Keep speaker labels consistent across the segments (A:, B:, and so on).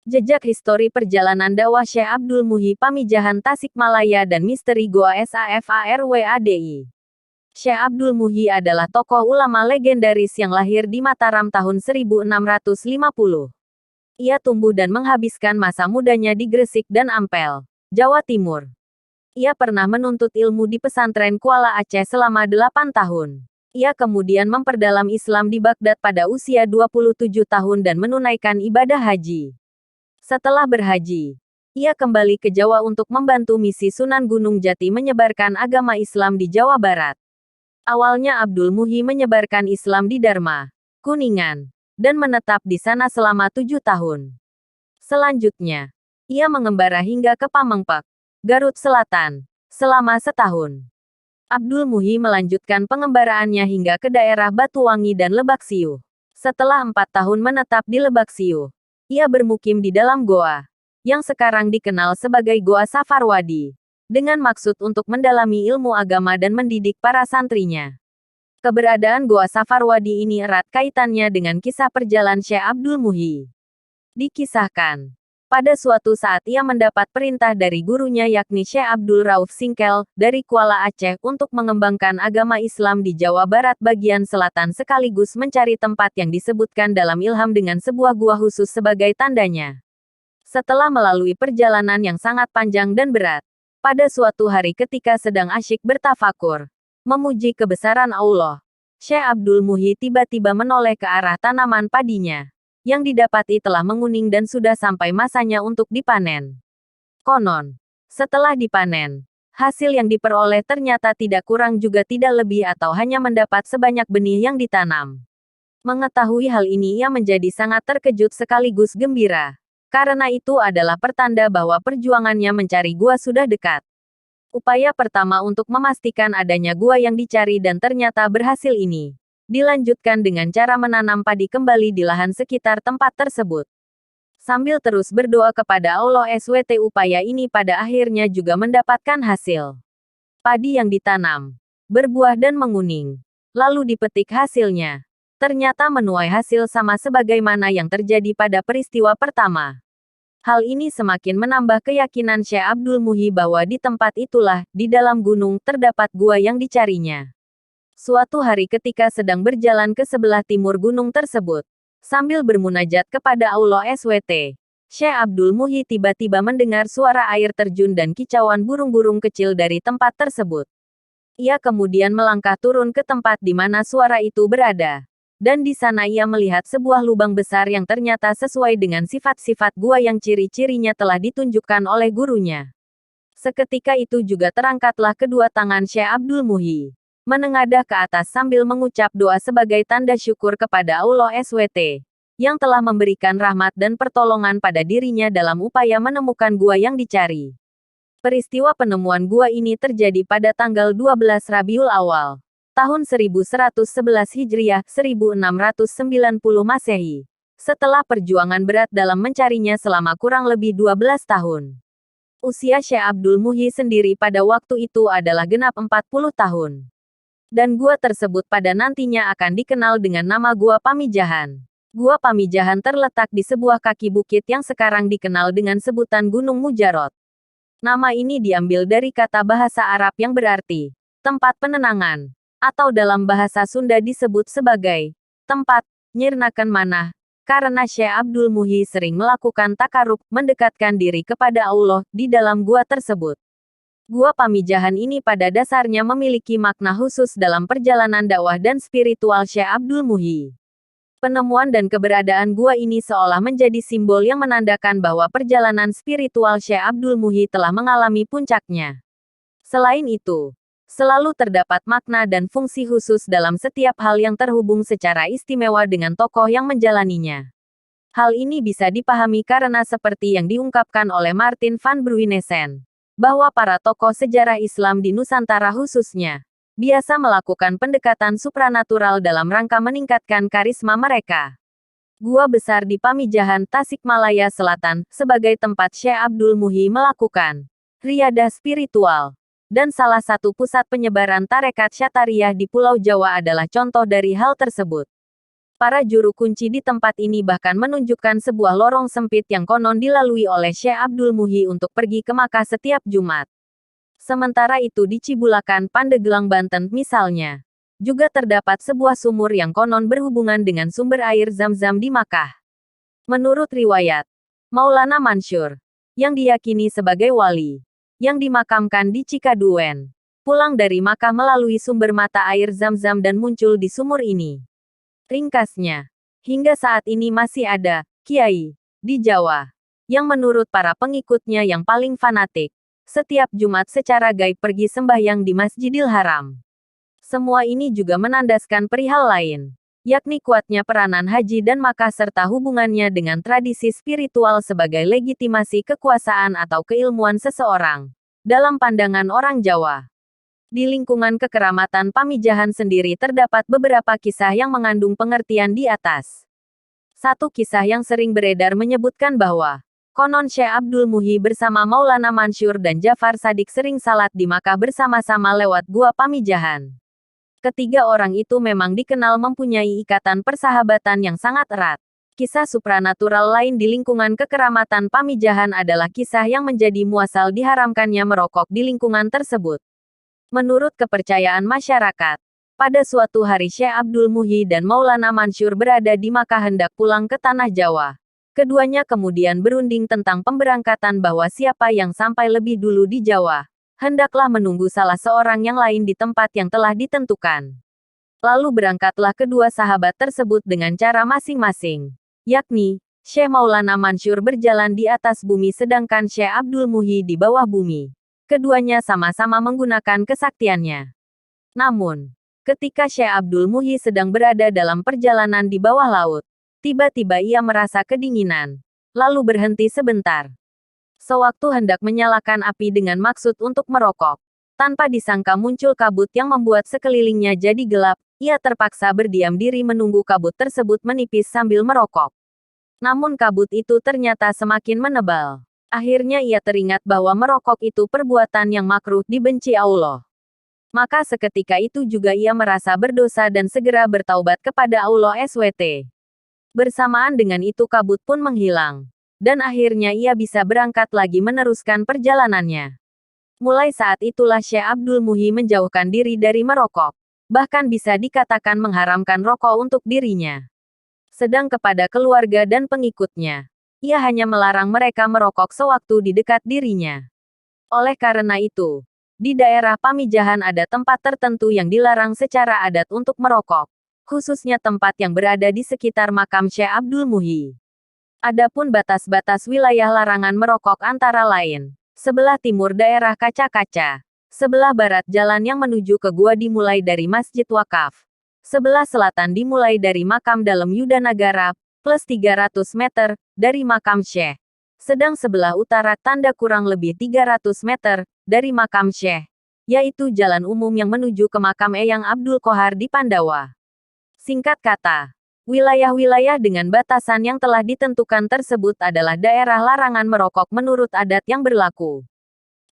A: Jejak histori perjalanan dakwah Syekh Abdul Muhyi Pamijahan Tasikmalaya dan misteri Goa Safarwadi. Syekh Abdul Muhyi adalah tokoh ulama legendaris yang lahir di Mataram tahun 1650. Ia tumbuh dan menghabiskan masa mudanya di Gresik dan Ampel, Jawa Timur. Ia pernah menuntut ilmu di pesantren Kuala Aceh selama 8 tahun. Ia kemudian memperdalam Islam di Baghdad pada usia 27 tahun dan menunaikan ibadah haji. Setelah berhaji, ia kembali ke Jawa untuk membantu misi Sunan Gunung Jati menyebarkan agama Islam di Jawa Barat. Awalnya Abdul Muhyi menyebarkan Islam di Dharma, Kuningan, dan menetap di sana selama 7 tahun. Selanjutnya, ia mengembara hingga ke Pamengpek, Garut Selatan, selama setahun. Abdul Muhyi melanjutkan pengembaraannya hingga ke daerah Batuwangi dan Lebak Siuh. Setelah 4 tahun menetap di Lebak Siuh, ia bermukim di dalam goa, yang sekarang dikenal sebagai Goa Safarwadi, dengan maksud untuk mendalami ilmu agama dan mendidik para santrinya. Keberadaan Goa Safarwadi ini erat kaitannya dengan kisah perjalanan Syekh Abdul Muhyi. Dikisahkan, pada suatu saat ia mendapat perintah dari gurunya yakni Syekh Abdul Rauf Singkel, dari Kuala Aceh untuk mengembangkan agama Islam di Jawa Barat bagian selatan sekaligus mencari tempat yang disebutkan dalam ilham dengan sebuah gua khusus sebagai tandanya. Setelah melalui perjalanan yang sangat panjang dan berat, pada suatu hari ketika sedang asyik bertafakur, memuji kebesaran Allah, Syekh Abdul Muhyi tiba-tiba menoleh ke arah tanaman padinya yang didapati telah menguning dan sudah sampai masanya untuk dipanen. Konon, setelah dipanen, hasil yang diperoleh ternyata tidak kurang juga tidak lebih atau hanya mendapat sebanyak benih yang ditanam. Mengetahui hal ini ia menjadi sangat terkejut sekaligus gembira. Karena itu adalah pertanda bahwa perjuangannya mencari gua sudah dekat. Upaya pertama untuk memastikan adanya gua yang dicari dan ternyata berhasil ini dilanjutkan dengan cara menanam padi kembali di lahan sekitar tempat tersebut. Sambil terus berdoa kepada Allah SWT upaya ini pada akhirnya juga mendapatkan hasil. Padi yang ditanam, berbuah dan menguning. Lalu dipetik hasilnya. Ternyata menuai hasil sama sebagaimana yang terjadi pada peristiwa pertama. Hal ini semakin menambah keyakinan Syekh Abdul Muhyi bahwa di tempat itulah, di dalam gunung, terdapat gua yang dicarinya. Suatu hari ketika sedang berjalan ke sebelah timur gunung tersebut, sambil bermunajat kepada Allah SWT, Syekh Abdul Muhyi tiba-tiba mendengar suara air terjun dan kicauan burung-burung kecil dari tempat tersebut. Ia kemudian melangkah turun ke tempat di mana suara itu berada. Dan di sana ia melihat sebuah lubang besar yang ternyata sesuai dengan sifat-sifat gua yang ciri-cirinya telah ditunjukkan oleh gurunya. Seketika itu juga terangkatlah kedua tangan Syekh Abdul Muhyi, menengadah ke atas sambil mengucap doa sebagai tanda syukur kepada Allah SWT, yang telah memberikan rahmat dan pertolongan pada dirinya dalam upaya menemukan gua yang dicari. Peristiwa penemuan gua ini terjadi pada tanggal 12 Rabiul Awal, tahun 1111 Hijriah, 1690 Masehi, setelah perjuangan berat dalam mencarinya selama kurang lebih 12 tahun. Usia Syekh Abdul Muhyi sendiri pada waktu itu adalah genap 40 tahun. Dan gua tersebut pada nantinya akan dikenal dengan nama Gua Pamijahan. Gua Pamijahan terletak di sebuah kaki bukit yang sekarang dikenal dengan sebutan Gunung Mujarot. Nama ini diambil dari kata bahasa Arab yang berarti tempat penenangan, atau dalam bahasa Sunda disebut sebagai tempat nyirnakan manah, karena Syekh Abdul Muhyi sering melakukan takarub, mendekatkan diri kepada Allah di dalam gua tersebut. Gua Pamijahan ini pada dasarnya memiliki makna khusus dalam perjalanan dakwah dan spiritual Syekh Abdul Muhyi. Penemuan dan keberadaan gua ini seolah menjadi simbol yang menandakan bahwa perjalanan spiritual Syekh Abdul Muhyi telah mengalami puncaknya. Selain itu, selalu terdapat makna dan fungsi khusus dalam setiap hal yang terhubung secara istimewa dengan tokoh yang menjalaninya. Hal ini bisa dipahami karena seperti yang diungkapkan oleh Martin van Bruinessen, bahwa para tokoh sejarah Islam di Nusantara khususnya, biasa melakukan pendekatan supranatural dalam rangka meningkatkan karisma mereka. Gua besar di Pamijahan, Tasikmalaya Selatan, sebagai tempat Syekh Abdul Muhyi melakukan riyadah spiritual, dan salah satu pusat penyebaran tarekat Syatariah di Pulau Jawa adalah contoh dari hal tersebut. Para juru kunci di tempat ini bahkan menunjukkan sebuah lorong sempit yang konon dilalui oleh Syekh Abdul Muhi untuk pergi ke Makkah setiap Jumat. Sementara itu di Cibulakan, Pandeglang, Banten, misalnya, juga terdapat sebuah sumur yang konon berhubungan dengan sumber air Zam-Zam di Makkah. Menurut riwayat, Maulana Mansur, yang diyakini sebagai wali, yang dimakamkan di Cikaduen, pulang dari Makkah melalui sumber mata air Zam-Zam dan muncul di sumur ini. Ringkasnya, hingga saat ini masih ada kiai di Jawa yang menurut para pengikutnya yang paling fanatik, setiap Jumat secara gaib pergi sembahyang di Masjidil Haram. Semua ini juga menandaskan perihal lain, yakni kuatnya peranan haji dan Makkah serta hubungannya dengan tradisi spiritual sebagai legitimasi kekuasaan atau keilmuan seseorang. Dalam pandangan orang Jawa, di lingkungan kekeramatan Pamijahan sendiri terdapat beberapa kisah yang mengandung pengertian di atas. Satu kisah yang sering beredar menyebutkan bahwa konon Syekh Abdul Muhi bersama Maulana Mansur dan Jafar Shadiq sering salat di Makkah bersama-sama lewat Gua Pamijahan. Ketiga orang itu memang dikenal mempunyai ikatan persahabatan yang sangat erat. Kisah supranatural lain di lingkungan kekeramatan Pamijahan adalah kisah yang menjadi muasal diharamkannya merokok di lingkungan tersebut. Menurut kepercayaan masyarakat, pada suatu hari Syekh Abdul Muhi dan Maulana Mansur berada di Makkah hendak pulang ke tanah Jawa. Keduanya kemudian berunding tentang pemberangkatan bahwa siapa yang sampai lebih dulu di Jawa, hendaklah menunggu salah seorang yang lain di tempat yang telah ditentukan. Lalu berangkatlah kedua sahabat tersebut dengan cara masing-masing, yakni, Syekh Maulana Mansur berjalan di atas bumi sedangkan Syekh Abdul Muhi di bawah bumi. Keduanya sama-sama menggunakan kesaktiannya. Namun, ketika Syekh Abdul Muhi sedang berada dalam perjalanan di bawah laut, tiba-tiba ia merasa kedinginan, lalu berhenti sebentar. Sewaktu hendak menyalakan api dengan maksud untuk merokok, tanpa disangka muncul kabut yang membuat sekelilingnya jadi gelap, ia terpaksa berdiam diri menunggu kabut tersebut menipis sambil merokok. Namun kabut itu ternyata semakin menebal. Akhirnya ia teringat bahwa merokok itu perbuatan yang makruh dibenci Allah. Maka seketika itu juga ia merasa berdosa dan segera bertaubat kepada Allah SWT. Bersamaan dengan itu kabut pun menghilang. Dan akhirnya ia bisa berangkat lagi meneruskan perjalanannya. Mulai saat itulah Syekh Abdul Muhi menjauhkan diri dari merokok. Bahkan bisa dikatakan mengharamkan rokok untuk dirinya. Sedang kepada keluarga dan pengikutnya, ia hanya melarang mereka merokok sewaktu di dekat dirinya. Oleh karena itu, di daerah Pamijahan ada tempat tertentu yang dilarang secara adat untuk merokok, khususnya tempat yang berada di sekitar makam Syekh Abdul Muhi. Adapun batas-batas wilayah larangan merokok antara lain, sebelah timur daerah Kaca-Kaca, sebelah barat jalan yang menuju ke gua dimulai dari Masjid Wakaf, sebelah selatan dimulai dari makam dalam Yudanagara, plus 300 meter, dari makam Syekh. Sedang sebelah utara tanda kurang lebih 300 meter, dari makam Syekh, yaitu jalan umum yang menuju ke makam Eyang Abdul Qohar di Pandawa. Singkat kata, wilayah-wilayah dengan batasan yang telah ditentukan tersebut adalah daerah larangan merokok menurut adat yang berlaku.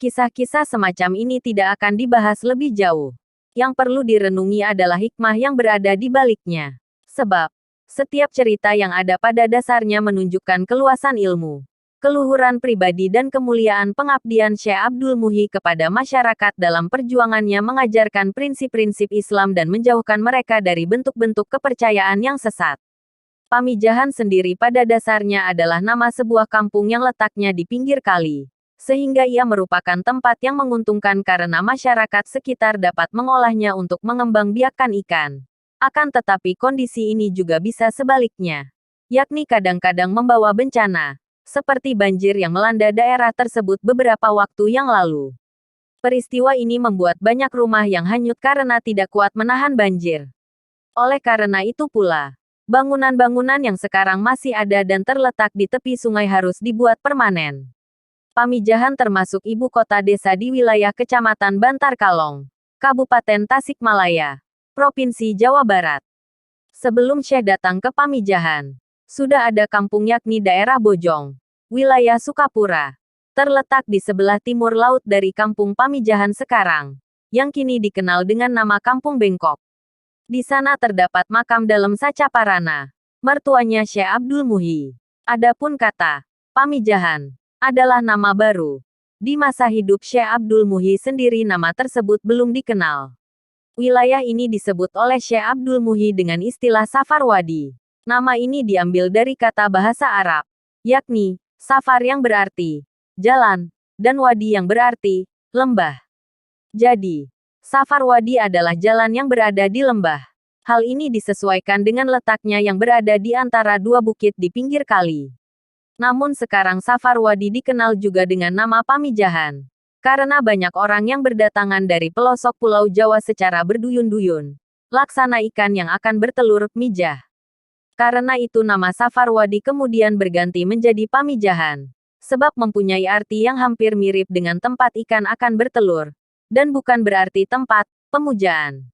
A: Kisah-kisah semacam ini tidak akan dibahas lebih jauh. Yang perlu direnungi adalah hikmah yang berada di baliknya. Sebab, setiap cerita yang ada pada dasarnya menunjukkan keluasan ilmu, keluhuran pribadi dan kemuliaan pengabdian Syekh Abdul Muhi kepada masyarakat dalam perjuangannya mengajarkan prinsip-prinsip Islam dan menjauhkan mereka dari bentuk-bentuk kepercayaan yang sesat. Pamijahan sendiri pada dasarnya adalah nama sebuah kampung yang letaknya di pinggir kali, sehingga ia merupakan tempat yang menguntungkan karena masyarakat sekitar dapat mengolahnya untuk mengembangbiakkan ikan. Akan tetapi kondisi ini juga bisa sebaliknya, yakni kadang-kadang membawa bencana, seperti banjir yang melanda daerah tersebut beberapa waktu yang lalu. Peristiwa ini membuat banyak rumah yang hanyut karena tidak kuat menahan banjir. Oleh karena itu pula, bangunan-bangunan yang sekarang masih ada dan terletak di tepi sungai harus dibuat permanen. Pamijahan termasuk ibu kota desa di wilayah Kecamatan Bantar Kalong, Kabupaten Tasikmalaya, Provinsi Jawa Barat. Sebelum Syekh datang ke Pamijahan, sudah ada kampung yakni daerah Bojong, wilayah Sukapura, terletak di sebelah timur laut dari kampung Pamijahan sekarang, yang kini dikenal dengan nama Kampung Bengkok. Di sana terdapat makam dalam Sacaparana, mertuanya Syekh Abdul Muhyi. Adapun kata Pamijahan adalah nama baru. Di masa hidup Syekh Abdul Muhyi sendiri nama tersebut belum dikenal. Wilayah ini disebut oleh Syekh Abdul Muhyi dengan istilah Safar Wadi. Nama ini diambil dari kata bahasa Arab, yakni Safar yang berarti jalan, dan Wadi yang berarti lembah. Jadi, Safar Wadi adalah jalan yang berada di lembah. Hal ini disesuaikan dengan letaknya yang berada di antara dua bukit di pinggir kali. Namun sekarang Safar Wadi dikenal juga dengan nama Pamijahan. Karena banyak orang yang berdatangan dari pelosok Pulau Jawa secara berduyun-duyun. Laksana ikan yang akan bertelur, mijah. Karena itu nama Safar Wadi kemudian berganti menjadi Pamijahan. Sebab mempunyai arti yang hampir mirip dengan tempat ikan akan bertelur. Dan bukan berarti tempat pemujaan.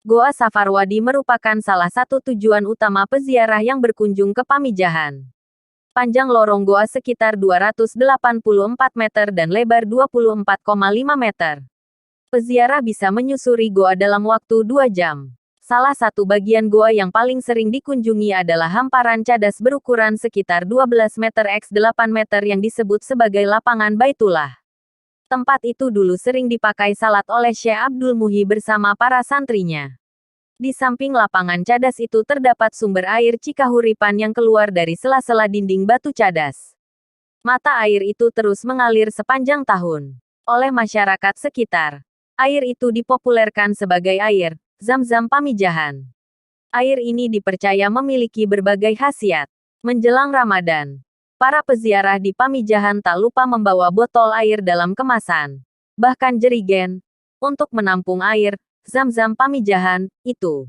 A: Goa Safar Wadi merupakan salah satu tujuan utama peziarah yang berkunjung ke Pamijahan. Panjang lorong goa sekitar 284 meter dan lebar 24,5 meter. Peziarah bisa menyusuri goa dalam waktu 2 jam. Salah satu bagian goa yang paling sering dikunjungi adalah hamparan cadas berukuran sekitar 12 meter x 8 meter yang disebut sebagai lapangan Baitullah. Tempat itu dulu sering dipakai salat oleh Syekh Abdul Muhyi bersama para santrinya. Di samping lapangan cadas itu terdapat sumber air Cikahuripan yang keluar dari sela-sela dinding batu cadas. Mata air itu terus mengalir sepanjang tahun. Oleh masyarakat sekitar, air itu dipopulerkan sebagai air Zam-Zam Pamijahan. Air ini dipercaya memiliki berbagai khasiat. Menjelang Ramadan, para peziarah di Pamijahan tak lupa membawa botol air dalam kemasan, bahkan jerigen, untuk menampung air Zam-Zam Pamijahan itu.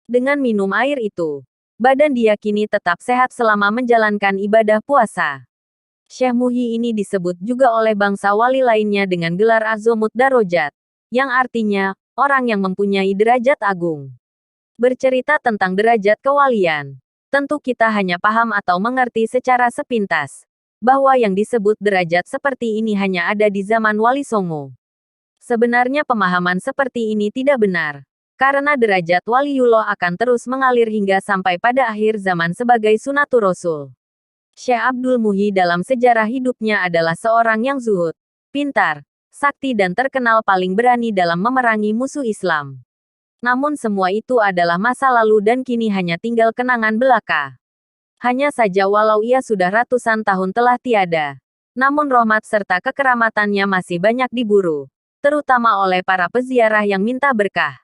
A: Dengan minum air itu, badan diyakini tetap sehat selama menjalankan ibadah puasa. Syekh Muhyi ini disebut juga oleh bangsa wali lainnya dengan gelar Azomut Darojat, yang artinya, orang yang mempunyai derajat agung. Bercerita tentang derajat kewalian, tentu kita hanya paham atau mengerti secara sepintas, bahwa yang disebut derajat seperti ini hanya ada di zaman Wali Songo. Sebenarnya pemahaman seperti ini tidak benar, karena derajat Waliullah akan terus mengalir hingga sampai pada akhir zaman sebagai sunatur Rasul. Syekh Abdul Muhyi dalam sejarah hidupnya adalah seorang yang zuhud, pintar, sakti dan terkenal paling berani dalam memerangi musuh Islam. Namun semua itu adalah masa lalu dan kini hanya tinggal kenangan belaka. Hanya saja walau ia sudah ratusan tahun telah tiada, namun rahmat serta kekeramatannya masih banyak diburu, terutama oleh para peziarah yang minta berkah.